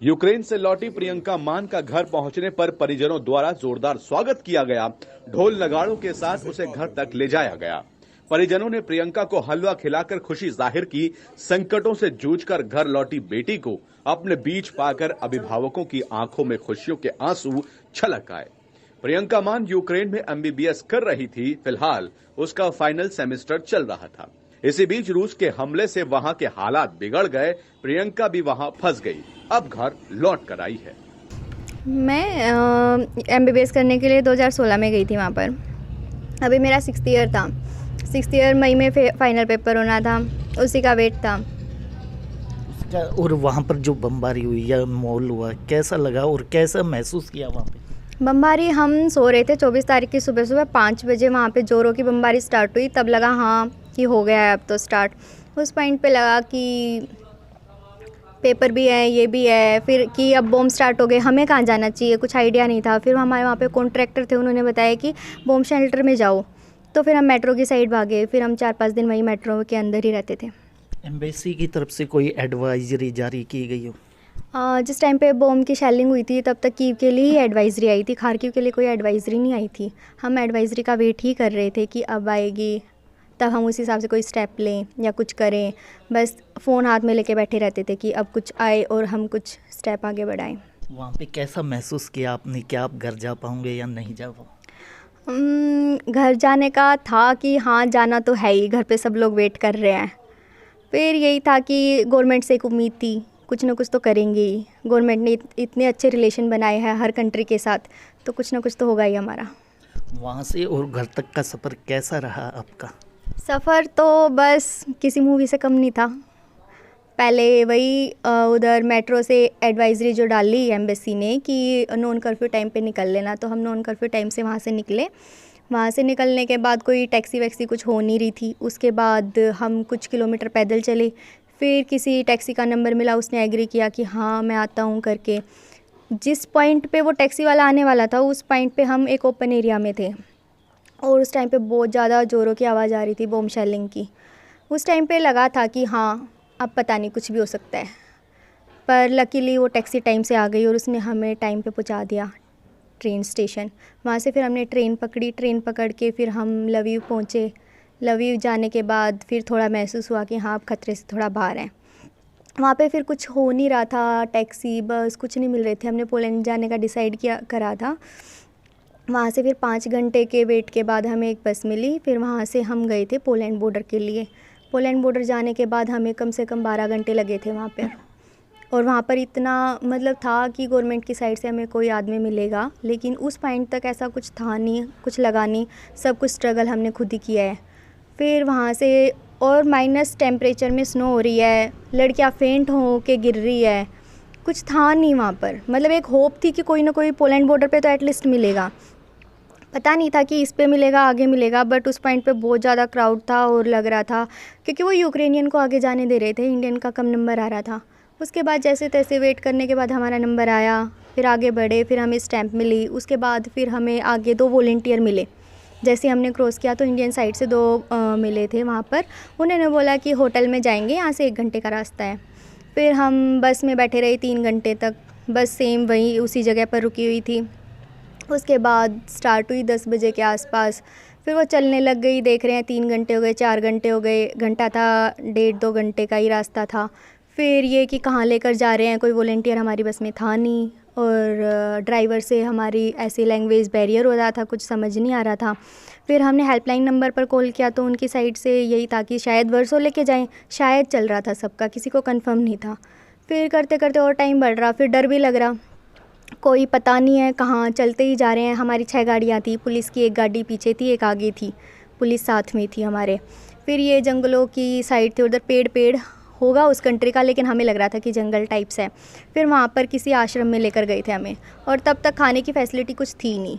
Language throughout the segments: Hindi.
यूक्रेन से लौटी प्रियंका मान का घर पहुंचने पर परिजनों द्वारा जोरदार स्वागत किया गया। ढोल नगाड़ों के साथ उसे घर तक ले जाया गया। परिजनों ने प्रियंका को हलवा खिलाकर खुशी जाहिर की। संकटों से जूझकर घर लौटी बेटी को अपने बीच पाकर अभिभावकों की आंखों में खुशियों के आंसू छलक आए। प्रियंका मान यूक्रेन में एमबीबीएस कर रही थी। फिलहाल उसका फाइनल सेमेस्टर चल रहा था। इसी बीच रूस के हमले से वहां के हालात बिगड़ गए। प्रियंका भी वहां फंस गई। अब घर लौट कर आई है। मैं एमबीबीएस करने के लिए 2016 में गई थी वहाँ पर। अभी मेरा 6th ईयर था। 6th ईयर मई में फाइनल पेपर होना था, उसी का वेट था। और वहाँ पर जो बमबारी हुई या मॉल हुआ, कैसा लगा और कैसा महसूस किया वहाँ पे? बमबारी, हम सो रहे थे 24 तारीख की सुबह 5 बजे वहाँ पे जोरों की बमबारी स्टार्ट हुई। तब लगा हाँ कि हो गया है अब तो स्टार्ट। उस पॉइंट पे लगा कि पेपर भी है, ये भी है, फिर कि अब बॉम्ब स्टार्ट हो गए, हमें कहाँ जाना चाहिए, कुछ आइडिया नहीं था। फिर हमारे वहाँ पे कॉन्ट्रैक्टर थे, उन्होंने बताया कि बॉम्ब शेल्टर में जाओ। तो फिर हम मेट्रो की साइड भागे। फिर हम 4-5 दिन वहीं मेट्रो के अंदर ही रहते थे। एम्बेसी की तरफ से कोई एडवाइजरी जारी की गई हो? जिस टाइम पे बॉम्ब की शेलिंग हुई थी तब तक कीव के लिए ही एडवाइजरी आई थी। खार्किव के लिए कोई एडवाइजरी नहीं आई थी। हम एडवाइजरी का वेट ही कर रहे थे कि अब आएगी, तब हम उस हिसाब से कोई स्टेप लें या कुछ करें। बस फ़ोन हाथ में लेके बैठे रहते थे कि अब कुछ आए और हम कुछ स्टेप आगे बढ़ाएं। वहाँ पे कैसा महसूस किया आपने? क्या आप घर जा पाओगे या नहीं जा पाओगे? घर जाने का था कि हाँ जाना तो है ही, घर पे सब लोग वेट कर रहे हैं। फिर यही था कि गवर्नमेंट से एक उम्मीद थी, कुछ ना कुछ तो करेंगे ही। गवर्नमेंट ने इतने अच्छे रिलेशन बनाए हैं हर कंट्री के साथ, तो कुछ ना कुछ तो होगा ही हमारा। वहाँ से और घर तक का सफ़र कैसा रहा आपका? सफ़र तो बस किसी मूवी से कम नहीं था। पहले वही उधर मेट्रो से एडवाइजरी जो डाली एम्बेसी ने कि नॉन कर्फ्यू टाइम पे निकल लेना, तो हम नॉन कर्फ्यू टाइम से वहाँ से निकले। वहाँ से निकलने के बाद कोई टैक्सी वैक्सी कुछ हो नहीं रही थी। उसके बाद हम कुछ किलोमीटर पैदल चले। फिर किसी टैक्सी का नंबर मिला, उसने एग्री किया कि हाँ मैं आता हूँ करके। जिस पॉइंट पे वो टैक्सी वाला आने वाला था उस पॉइंट पे हम एक ओपन एरिया में थे और उस टाइम पे बहुत ज़्यादा ज़ोरों की आवाज़ आ रही थी, बॉम्ब शेलिंग की। उस टाइम पे लगा था कि हाँ अब पता नहीं कुछ भी हो सकता है, पर लकीली वो टैक्सी टाइम से आ गई और उसने हमें टाइम पे पहुंचा दिया ट्रेन स्टेशन। वहाँ से फिर हमने ट्रेन पकड़ी। ट्रेन पकड़ के फिर हम लवीव पहुँचे। लवीव जाने के बाद फिर थोड़ा महसूस हुआ कि हाँ अब खतरे से थोड़ा बाहर हैं। वहाँ पे फिर कुछ हो नहीं रहा था, टैक्सी बस कुछ नहीं मिल रहे थे। हमने पोलैंड जाने का डिसाइड करा था। वहाँ से फिर 5 घंटे के वेट के बाद हमें एक बस मिली। फिर वहाँ से हम गए थे पोलैंड बॉर्डर के लिए। पोलैंड बॉर्डर जाने के बाद हमें कम से कम 12 घंटे लगे थे वहाँ पर। और वहाँ पर इतना मतलब था कि गवर्नमेंट की साइड से हमें कोई आदमी मिलेगा, लेकिन उस पॉइंट तक ऐसा कुछ था नहीं, कुछ लगा नहीं। सब कुछ स्ट्रगल हमने खुद ही किया है। फिर वहाँ से और माइनस टेम्परेचर में स्नो हो रही है, लड़कियाँ फेंट हो के गिर रही है, कुछ था नहीं वहाँ पर। मतलब एक होप थी कि कोई ना कोई पोलैंड बॉर्डर पे तो एटलीस्ट मिलेगा। पता नहीं था कि इस पे मिलेगा, आगे मिलेगा, बट उस पॉइंट पे बहुत ज़्यादा क्राउड था और लग रहा था क्योंकि वो यूक्रेनियन को आगे जाने दे रहे थे, इंडियन का कम नंबर आ रहा था। उसके बाद जैसे तैसे वेट करने के बाद हमारा नंबर आया। फिर आगे बढ़े, फिर हमें स्टैंप मिली। उसके बाद फिर हमें आगे 2 वॉलंटियर मिले। जैसे हमने क्रॉस किया तो इंडियन साइड से 2 मिले थे वहाँ पर। उन्होंने बोला कि होटल में जाएंगे, यहाँ से 1 घंटे का रास्ता है। फिर हम बस में बैठे रहे 3 घंटे तक। बस सेम वहीं उसी जगह पर रुकी हुई थी। उसके बाद स्टार्ट हुई 10 बजे के आसपास। फिर वो चलने लग गई। देख रहे हैं 3 घंटे हो गए, 4 घंटे हो गए, घंटा था, 1.5-2 घंटे का ही रास्ता था। फिर ये कि कहाँ लेकर जा रहे हैं, कोई वॉलंटियर हमारी बस में था नहीं और ड्राइवर से हमारी ऐसी लैंग्वेज बैरियर हो रहा था, कुछ समझ नहीं आ रहा था। फिर हमने हेल्पलाइन नंबर पर कॉल किया तो उनकी साइड से यही था कि शायद वर्सो लेके जाएं, शायद चल रहा था सबका, किसी को कंफर्म नहीं था। फिर करते करते और टाइम बढ़ रहा, फिर डर भी लग रहा, कोई पता नहीं है कहाँ, चलते ही जा रहे हैं। हमारी 6 गाड़ियाँ थी, पुलिस की 1 गाड़ी पीछे थी, 1 आगे थी, पुलिस साथ में थी हमारे। फिर ये जंगलों की साइड थी, उधर पेड़ होगा उस कंट्री का, लेकिन हमें लग रहा था कि जंगल टाइप्स है। फिर वहाँ पर किसी आश्रम में लेकर गए थे हमें और तब तक खाने की फैसिलिटी कुछ थी नहीं।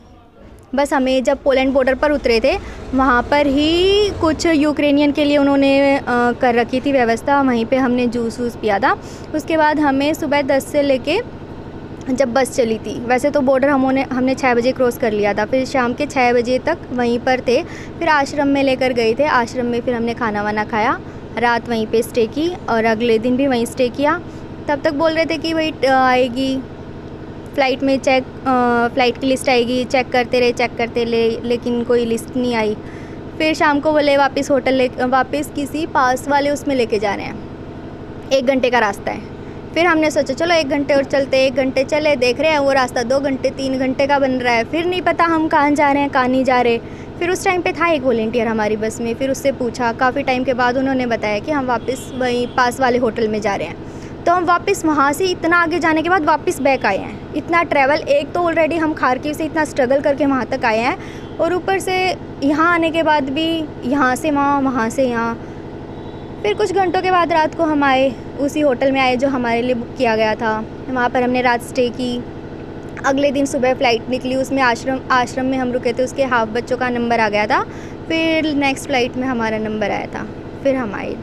बस हमें जब पोलैंड बॉर्डर पर उतरे थे वहाँ पर ही कुछ यूक्रेनियन के लिए उन्होंने कर रखी थी व्यवस्था, वहीं पे हमने जूस वूस पिया था। उसके बाद हमें सुबह 10 से लेके जब बस चली थी, वैसे तो बॉर्डर हमने 6 बजे क्रॉस कर लिया था। फिर शाम के 6 बजे तक वहीं पर थे। फिर आश्रम में लेकर गए थे। आश्रम में फिर हमने खाना वाना खाया, रात वहीं पे स्टे की और अगले दिन भी वहीं स्टे किया। तब तक बोल रहे थे कि भाई आएगी फ़्लाइट में फ़्लाइट की लिस्ट आएगी, चेक करते रहे लेकिन कोई लिस्ट नहीं आई। फिर शाम को बोले वापस किसी पास वाले उसमें लेके जा रहे हैं, 1 घंटे का रास्ता है। फिर हमने सोचा चलो 1 घंटे और चलते, 1 घंटे चले, देख रहे हैं वो रास्ता 2 घंटे 3 घंटे का बन रहा है। फिर नहीं पता हम कहाँ जा रहे हैं कहाँ नहीं जा रहे। फिर उस टाइम पे था एक वॉलंटियर हमारी बस में, फिर उससे पूछा, काफ़ी टाइम के बाद उन्होंने बताया कि हम वापस वहीं पास वाले होटल में जा रहे हैं। तो हम वापस वहाँ से इतना आगे जाने के बाद वापस बैक आए हैं। इतना ट्रैवल, एक तो ऑलरेडी हम खारकीव से इतना स्ट्रगल करके वहाँ तक आए हैं, और ऊपर से यहाँ आने के बाद भी यहाँ से वहाँ, वहाँ से यहाँ। फिर कुछ घंटों के बाद रात को हम आए, उसी होटल में आए जो हमारे लिए बुक किया गया था। वहाँ पर हमने रात स्टे की। अगले दिन सुबह फ़्लाइट निकली, उसमें आश्रम में हम रुके थे, उसके हाफ बच्चों का नंबर आ गया था। फिर नेक्स्ट फ़्लाइट में हमारा नंबर आया था, फिर हम आए इधर।